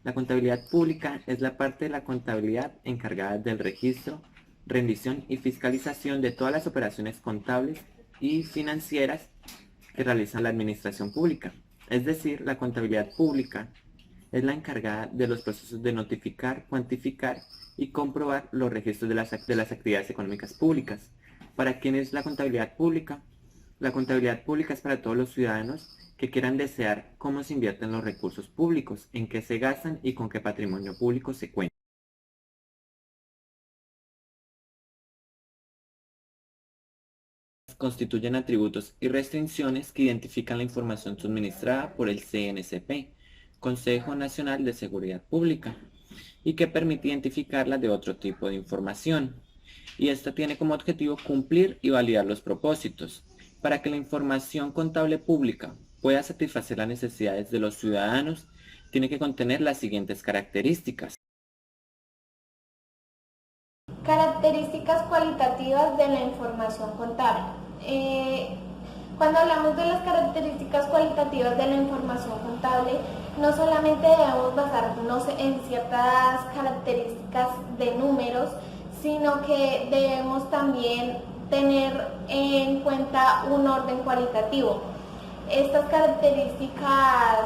La contabilidad pública es la parte de la contabilidad encargada del registro, rendición y fiscalización de todas las operaciones contables y financieras que realiza la administración pública. Es decir, la contabilidad pública es la encargada de los procesos de notificar, cuantificar y comprobar los registros de las actividades económicas públicas. ¿Para quién es la contabilidad pública? La contabilidad pública es para todos los ciudadanos que quieran desear cómo se invierten los recursos públicos, en qué se gastan y con qué patrimonio público se cuenta. Constituyen atributos y restricciones que identifican la información suministrada por el CNCP, Consejo Nacional de Seguridad Pública, y que permite identificarla de otro tipo de información. Y esta tiene como objetivo cumplir y validar los propósitos. Para que la información contable pública pueda satisfacer las necesidades de los ciudadanos, tiene que contener las siguientes características. Características cualitativas de la información contable. Cuando hablamos de las características cualitativas de la información contable, no solamente debemos basarnos en ciertas características de números, sino que debemos también tener en cuenta un orden cualitativo. Estas características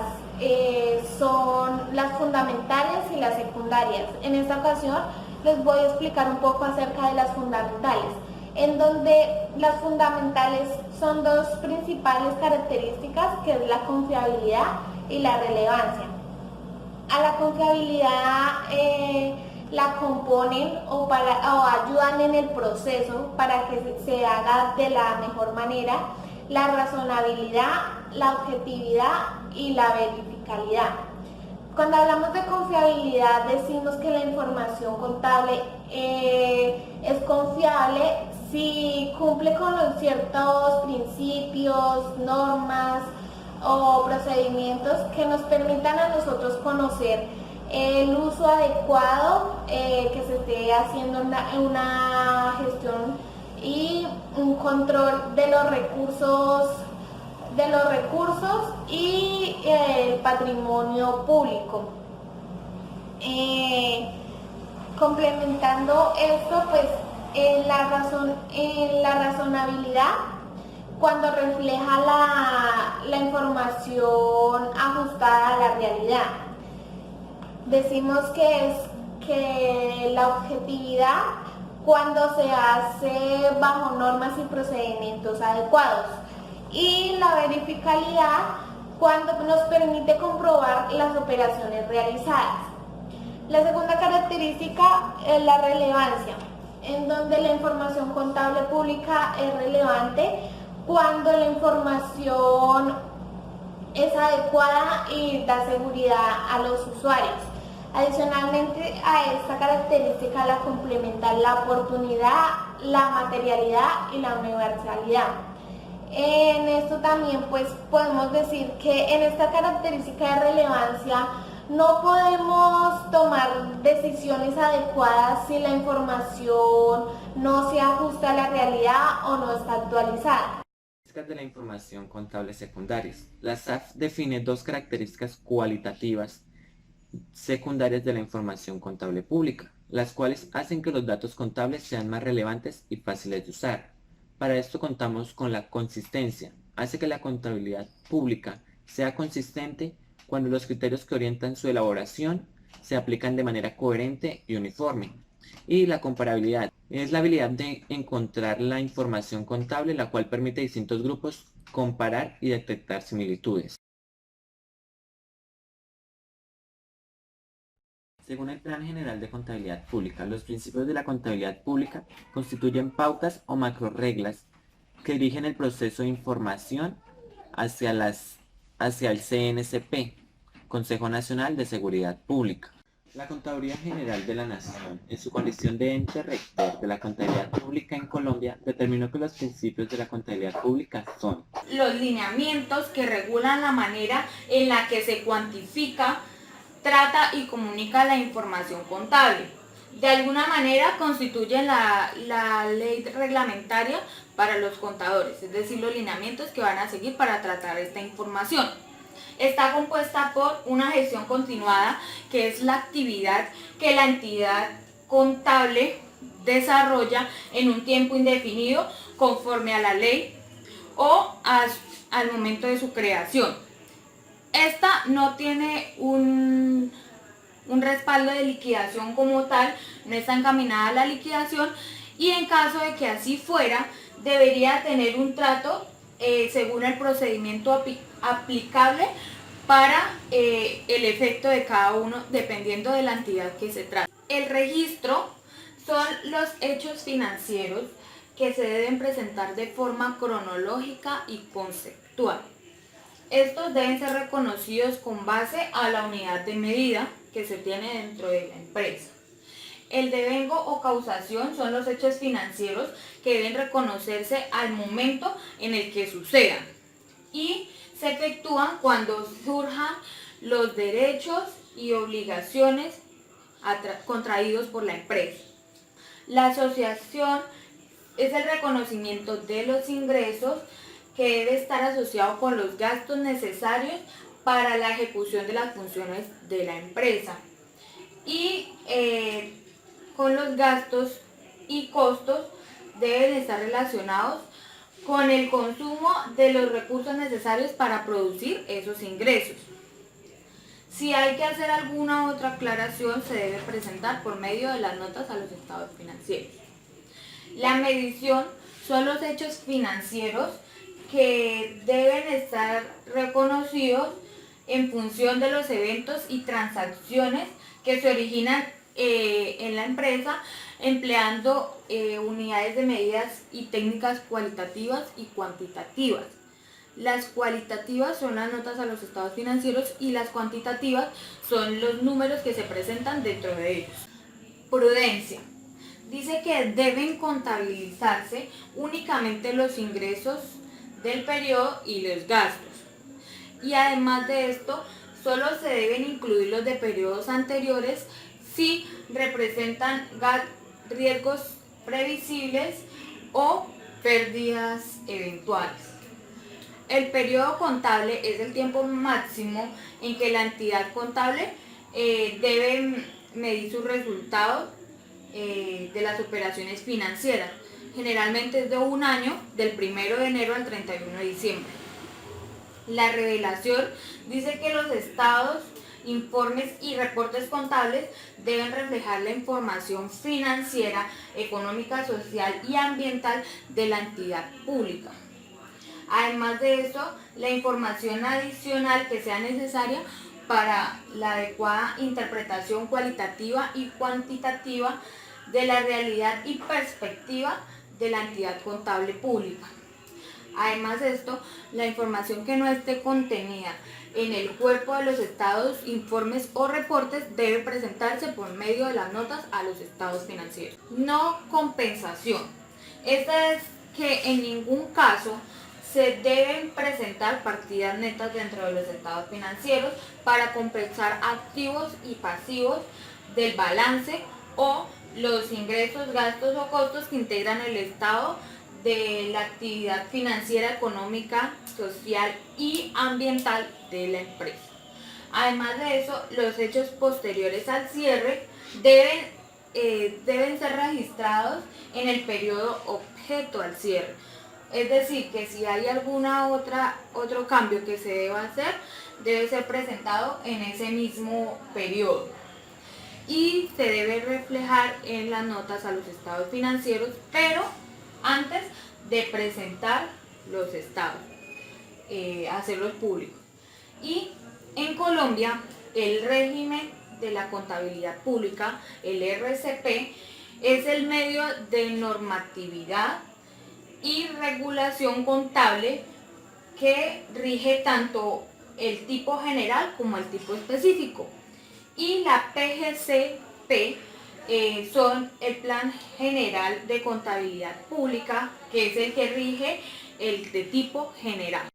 son las fundamentales y las secundarias. En esta ocasión les voy a explicar un poco acerca de las fundamentales, en donde las fundamentales son dos principales características, que es la confiabilidad y la relevancia. A la confiabilidad la componen o ayudan en el proceso para que se haga de la mejor manera la razonabilidad, la objetividad y la verificabilidad. Cuando hablamos de confiabilidad, decimos que la información contable es confiable si cumple con ciertos principios, normas o procedimientos que nos permitan a nosotros conocer el uso adecuado que se esté haciendo una gestión y un control de los recursos y el patrimonio público. Complementando esto, pues en la razonabilidad, cuando refleja la información ajustada a la realidad. Decimos que la objetividad, cuando se hace bajo normas y procedimientos adecuados, y la verificabilidad, cuando nos permite comprobar las operaciones realizadas. La segunda característica es la relevancia, en donde la información contable pública es relevante cuando la información es adecuada y da seguridad a los usuarios. Adicionalmente a esta característica la complementan la oportunidad, la materialidad y la universalidad. En esto también pues podemos decir que en esta característica de relevancia no podemos tomar decisiones adecuadas si la información no se ajusta a la realidad o no está actualizada. De la información contable secundarias. La SAF define dos características cualitativas secundarias de la información contable pública, las cuales hacen que los datos contables sean más relevantes y fáciles de usar. Para esto contamos con la consistencia. Hace que la contabilidad pública sea consistente cuando los criterios que orientan su elaboración se aplican de manera coherente y uniforme. Y la comparabilidad es la habilidad de encontrar la información contable, la cual permite a distintos grupos comparar y detectar similitudes. Según el Plan General de Contabilidad Pública, los principios de la contabilidad pública constituyen pautas o macrorreglas que dirigen el proceso de información hacia el CNCP, Consejo Nacional de Seguridad Pública. La Contaduría General de la Nación, en su condición de ente rector de la contabilidad pública en Colombia, determinó que los principios de la contabilidad pública son los lineamientos que regulan la manera en la que se cuantifica, trata y comunica la información contable. De alguna manera constituyen la ley reglamentaria para los contadores, es decir, los lineamientos que van a seguir para tratar esta información. está compuesta por una gestión continuada, que es la actividad que la entidad contable desarrolla en un tiempo indefinido conforme a la ley o al momento de su creación. Esta no tiene un respaldo de liquidación como tal, no está encaminada a la liquidación, y en caso de que así fuera, debería tener un trato según el procedimiento aplicable para el efecto de cada uno, dependiendo de la entidad que se trate. El registro son los hechos financieros que se deben presentar de forma cronológica y conceptual. Estos deben ser reconocidos con base a la unidad de medida que se tiene dentro de la empresa. El devengo o causación son los hechos financieros que deben reconocerse al momento en el que sucedan y se efectúan cuando surjan los derechos y obligaciones contraídos por la empresa. La asociación es el reconocimiento de los ingresos que debe estar asociado con los gastos necesarios para la ejecución de las funciones de la empresa y con los gastos y costos deben estar relacionados con el consumo de los recursos necesarios para producir esos ingresos. Si hay que hacer alguna otra aclaración, se debe presentar por medio de las notas a los estados financieros. La medición son los hechos financieros que deben estar reconocidos en función de los eventos y transacciones que se originan en la empresa empleando unidades de medidas y técnicas cualitativas y cuantitativas. Las cualitativas son las notas a los estados financieros y las cuantitativas son los números que se presentan dentro de ellos. Prudencia. Dice que deben contabilizarse únicamente los ingresos del periodo y los gastos. Y además de esto, solo se deben incluir los de periodos anteriores si representan riesgos previsibles o pérdidas eventuales. El periodo contable es el tiempo máximo en que la entidad contable debe medir sus resultados de las operaciones financieras. Generalmente es de un año, del 1 de enero al 31 de diciembre. La revelación dice que los estados, informes y reportes contables deben reflejar la información financiera, económica, social y ambiental de la entidad pública. Además de esto, la información adicional que sea necesaria para la adecuada interpretación cualitativa y cuantitativa de la realidad y perspectiva de la entidad contable pública. Además de esto, la información que no esté contenida en el cuerpo de los estados, informes o reportes debe presentarse por medio de las notas a los estados financieros. No compensación. Esta es que en ningún caso se deben presentar partidas netas dentro de los estados financieros para compensar activos y pasivos del balance o los ingresos, gastos o costos que integran el estado de la actividad financiera, económica, social y ambiental de la empresa. Además de eso, los hechos posteriores al cierre deben ser registrados en el periodo objeto al cierre. Es decir, que si hay otro cambio que se deba hacer, debe ser presentado en ese mismo periodo. Y se debe reflejar en las notas a los estados financieros, pero antes de presentar los estados, hacerlos públicos. Y en Colombia, el régimen de la contabilidad pública, el RCP, es el medio de normatividad y regulación contable que rige tanto el tipo general como el tipo específico. Y la PGCP son el Plan General de Contabilidad Pública, que es el que rige el de tipo general.